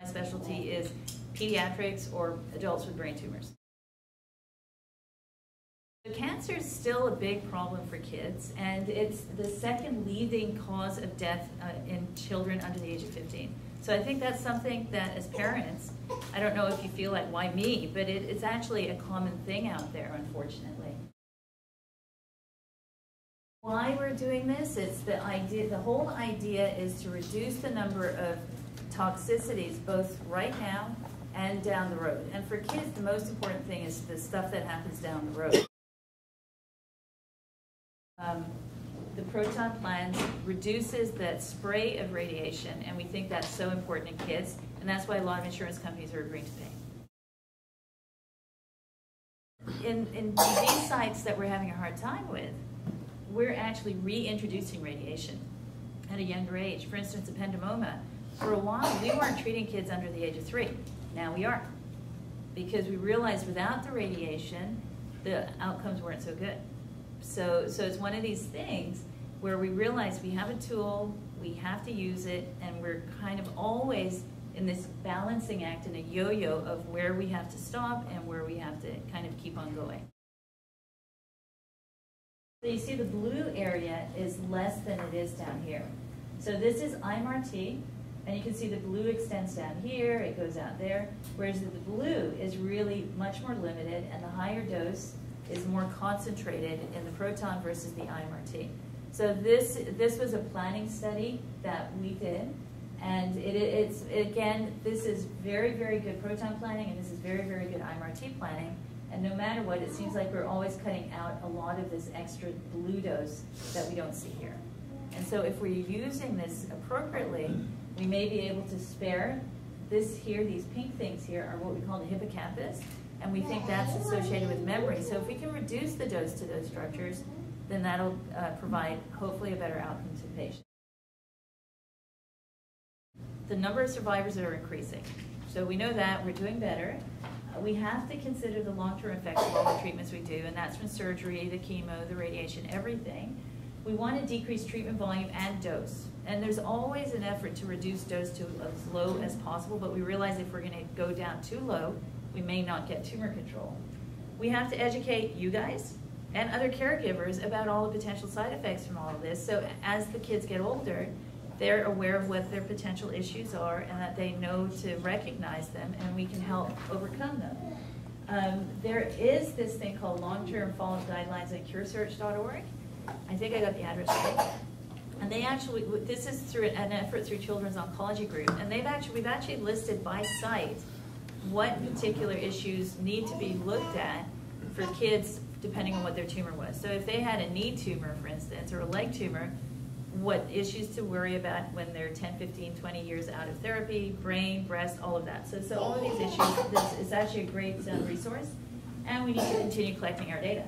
My specialty is pediatrics or adults with brain tumors. So cancer is still a big problem for kids, and it's the second leading cause of death in children under the age of 15. So I think that's something that as parents, I don't know if you feel like, why me, but it's actually a common thing out there, unfortunately. Why we're doing this, it's the whole idea is to reduce the number of toxicities both right now and down the road. And for kids, the most important thing is the stuff that happens down the road. The Proton plan reduces that spray of radiation, and we think that's so important in kids, and that's why a lot of insurance companies are agreeing to pay. In disease sites that we're having a hard time with, we're actually reintroducing radiation at a younger age. For instance, ependymoma. For a while, we weren't treating kids under the age of 3. Now we are, because we realized without the radiation, the outcomes weren't so good. So it's one of these things where we realize we have a tool, we have to use it, and we're kind of always in this balancing act in a yo-yo of where we have to stop and where we have to kind of keep on going. So you see the blue area is less than it is down here. So this is IMRT, and you can see the blue extends down here, it goes out there, whereas the blue is really much more limited, and the higher dose is more concentrated in the Proton versus the IMRT. So this was a planning study that we did, and it's again, this is very, very good Proton planning, and this is very, very good IMRT planning. And no matter what, it seems like we're always cutting out a lot of this extra blue dose that we don't see here. And so if we're using this appropriately, we may be able to spare this here, these pink things here are what we call the hippocampus, and we think that's associated with memory. So if we can reduce the dose to those structures, then that'll provide hopefully a better outcome to patients. The number of survivors are increasing. So we know that, we're doing better. We have to consider the long-term effects of all the treatments we do, and that's from surgery, the chemo, the radiation, everything. We want to decrease treatment volume and dose. And there's always an effort to reduce dose to as low as possible, but we realize if we're going to go down too low, we may not get tumor control. We have to educate you guys and other caregivers about all the potential side effects from all of this. So as the kids get older, they're aware of what their potential issues are and that they know to recognize them, and we can help overcome them. There is this thing called long-term follow-up guidelines at curesearch.org. I think I got the address right. And they actually, this is through an effort through Children's Oncology Group, and we've actually listed by site what particular issues need to be looked at for kids depending on what their tumor was. So if they had a knee tumor, for instance, or a leg tumor, what issues to worry about when they're 10, 15, 20 years out of therapy, brain, breast, all of that. So all of these issues, this is actually a great resource, and we need to continue collecting our data.